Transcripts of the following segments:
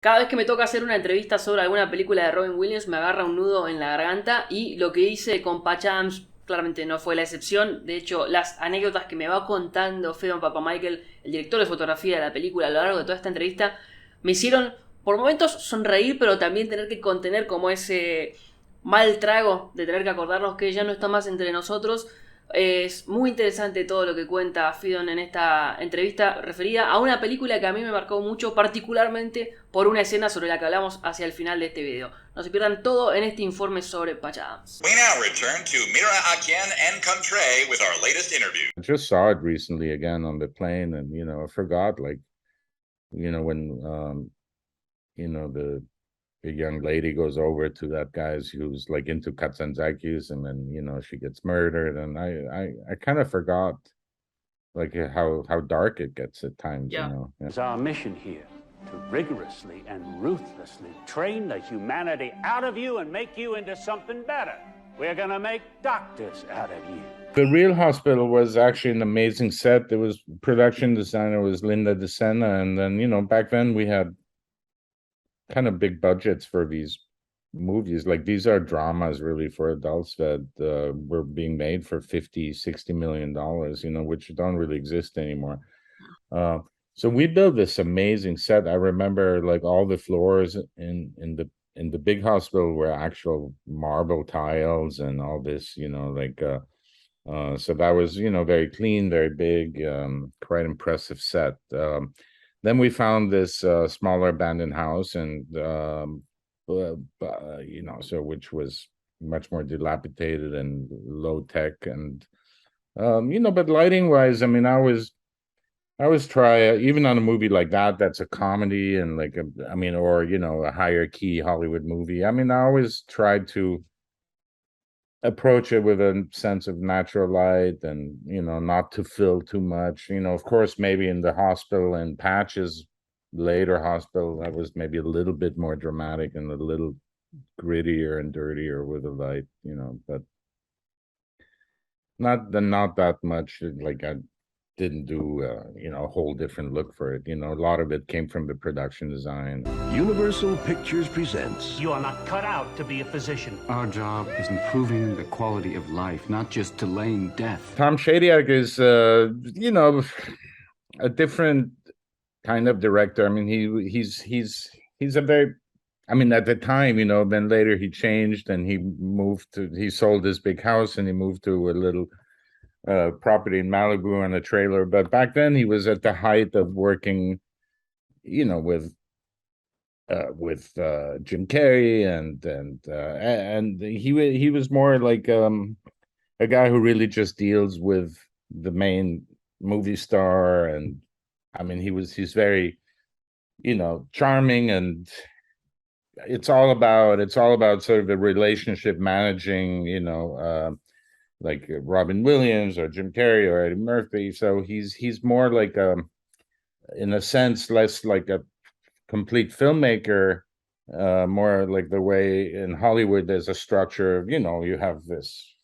Cada vez que me toca hacer una entrevista sobre alguna película de Robin Williams me agarra un nudo en la garganta y lo que hice con Patch Adams claramente no fue la excepción. De hecho, las anécdotas que me va contando Phedon Papamichael, el director de fotografía de la película, a lo largo de toda esta entrevista, me hicieron por momentos sonreír, pero también tener que contener como ese mal trago de tener que acordarnos que ya no está más entre nosotros. Es muy interesante todo lo que cuenta Phedon en esta entrevista referida a una película que a mí me marcó mucho, particularmente por una escena sobre la que hablamos hacia el final de este video. No se pierdan todo en este informe sobre Patch Adams. We now return to Mira Akien and Contré with our latest interview. I just saw it recently again on the plane, and I forgot, like, when the young lady goes over to that guy's who's like into Katsanzakis, and then she gets murdered, and I kind of forgot like how dark it gets at times. Yeah. Yeah. It's our mission here to rigorously and ruthlessly train the humanity out of you and make you into something better. We're gonna make doctors out of you. The Real Hospital was actually an amazing set. There was production designer was Linda DeSena, and then back then we had kind of big budgets for these movies. Like, these are dramas really for adults that were being made for 50-60 million dollars, which don't really exist anymore. So we built this amazing set. I remember, like, all the floors in the big hospital were actual marble tiles and all this, so that was very clean, very big, quite impressive set. Then we found this smaller abandoned house, and so which was much more dilapidated and low tech, and but lighting wise, I mean, I always try, even on a movie like that, that's a comedy and like or a higher key Hollywood movie. I mean, I always try to approach it with a sense of natural light, and not to fill too much. Of course, maybe in the hospital and Patch's later hospital, that was maybe a little bit more dramatic and a little grittier and dirtier with the light, but not that much. Like, I didn't do a whole different look for it. A lot of it came from the production design. Universal Pictures presents. You are not cut out to be a physician. Our job is improving the quality of life, not just delaying death. Tom Shadyac is a different kind of director. I mean, he's a very, I mean, at the time, then later he changed and he sold his big house and he moved to a little property in Malibu on a trailer. But back then he was at the height of working, with Jim Carrey, and he was more like a guy who really just deals with the main movie star. And I mean, he's very charming, and it's all about sort of the relationship managing, like Robin Williams or Jim Carrey or Eddie Murphy. So he's more like in a sense, less like a complete filmmaker, more like the way in Hollywood there's a structure of, you have this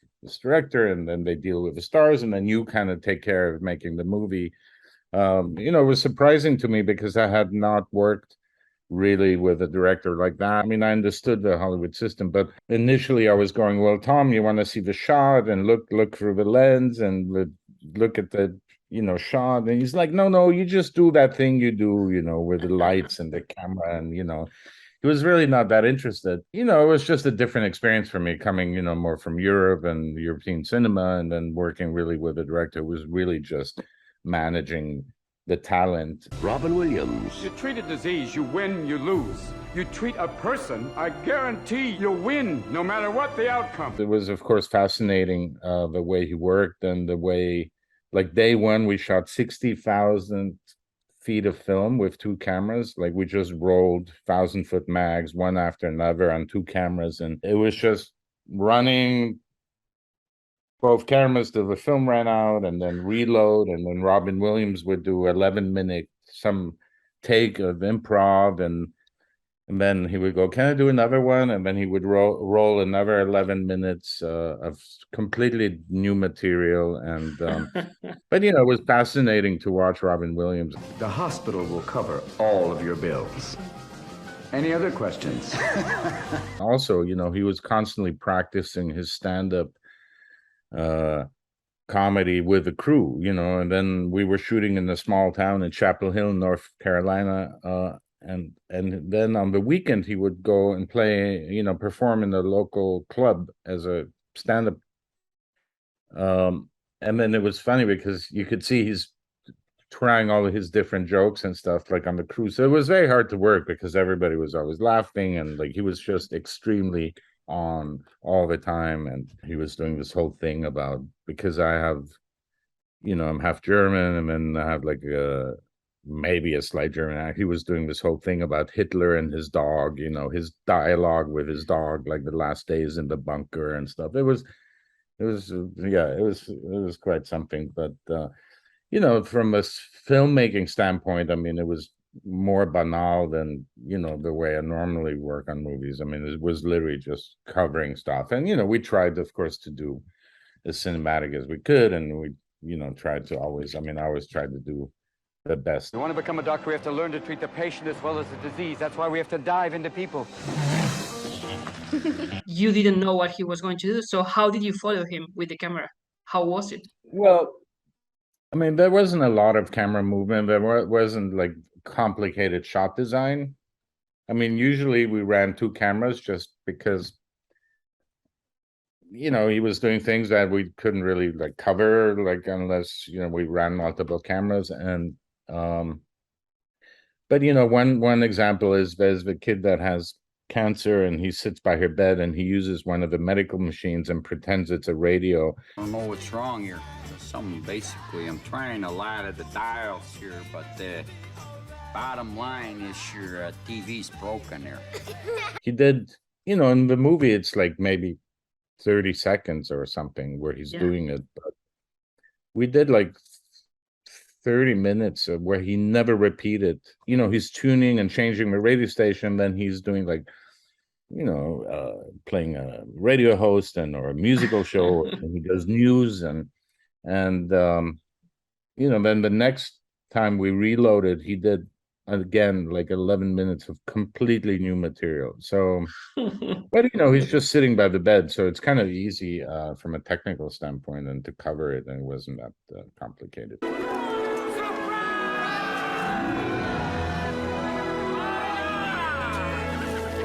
director, and then they deal with the stars, and then you kind of take care of making the movie. It was surprising to me because I had not worked really with a director like that. I mean, I understood the Hollywood system, but initially I was going, well, Tom, you want to see the shot and look through the lens and look at the shot. And he's like, no, you just do that thing you do, with the lights and the camera. And he was really not that interested. It was just a different experience for me, coming more from Europe and European cinema, and then working really with a director who was really just managing the talent. Robin Williams. You treat a disease, you win, you lose. You treat a person, I guarantee you'll win, no matter what the outcome. It was, of course, fascinating the way he worked, and the way, like, day one, we shot 60,000 feet of film with 2 cameras. Like, we just rolled 1,000-foot mags, one after another, on 2 cameras. And it was just running both cameras till the film ran out, and then reload, and then Robin Williams would do 11-minute some take of improv, and then he would go, can I do another one? And then he would roll another 11 minutes of completely new material. And but it was fascinating to watch Robin Williams. The hospital will cover all of your bills. Any other questions? Also, you know, he was constantly practicing his stand-up comedy with the crew, you know, and then we were shooting in a small town in Chapel Hill, North Carolina, and then on the weekend he would go and play, you know, perform in the local club as a stand-up. And then it was funny because you could see he's trying all of his different jokes and stuff like on the cruise. So it was very hard to work because everybody was always laughing, and like he was just extremely on all the time. And he was doing this whole thing about, because I have, you know, I'm half German, and then I have like maybe a slight German accent. He was doing this whole thing about Hitler and his dog, you know, his dialogue with his dog, like the last days in the bunker and stuff. It was quite something. But you know, from a filmmaking standpoint, I mean, it was more banal than, you know, the way I normally work on movies. I mean, it was literally just covering stuff. And, you know, we tried, of course, to do as cinematic as we could. And we, you know, tried to always, I mean, I always tried to do the best. You want to become a doctor, we have to learn to treat the patient as well as the disease. That's why we have to dive into people. You didn't know what he was going to do, so how did you follow him with the camera? How was it? Well, I mean, there wasn't a lot of camera movement. There wasn't like complicated shot design. I mean, usually we ran two cameras just because, you know, he was doing things that we couldn't really like cover, like unless, you know, we ran multiple cameras. And but you know, one example is there's the kid that has cancer, and he sits by her bed and he uses one of the medical machines and pretends it's a radio. I don't know what's wrong here. Something basically, I'm trying a lot of the dials here, but the bottom line is your TV's broken there. He did, you know, in the movie it's like maybe 30 seconds or something where he's doing it, but we did like 30 minutes where he never repeated. You know, he's tuning and changing the radio station, then he's doing like, you know, playing a radio host or a musical show, and he does news, and you know, then the next time we reloaded, he did again like 11 minutes of completely new material. So but you know, he's just sitting by the bed, so it's kind of easy from a technical standpoint, and to cover it, and it wasn't that complicated.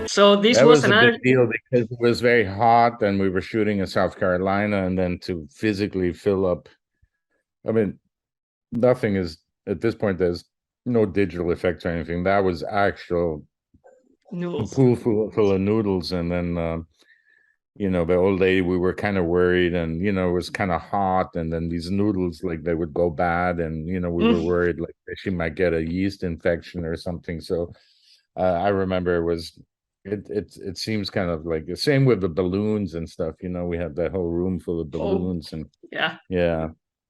So this that was was a another big deal because it was very hot, and we were shooting in South Carolina, and then to physically fill up, I mean, nothing is, at this point, there's no digital effects or anything. That was actual noodles. pool full of noodles. And then, you know, the old lady, we were kind of worried, and, you know, it was kind of hot. And then these noodles, like, they would go bad. And, you know, we were worried, like, that she might get a yeast infection or something. So I remember it was, it seems kind of like the same with the balloons and stuff. You know, we had that whole room full of balloons. And yeah.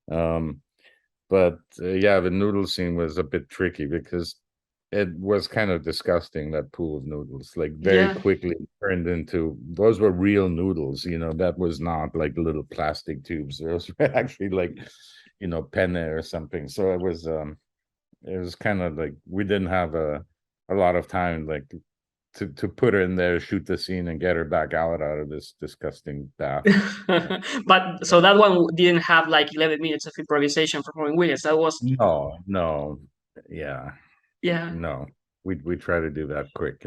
But yeah, the noodle scene was a bit tricky because it was kind of disgusting, that pool of noodles. Like very quickly turned into, those were real noodles, you know, that was not like little plastic tubes. Those were actually like, you know, penne or something. So it was kind of like, we didn't have a lot of time, like, to put her in there, shoot the scene, and get her back out of this disgusting bath. But so that one didn't have like 11 minutes of improvisation from Robin Williams. That was no, no, we try to do that quick.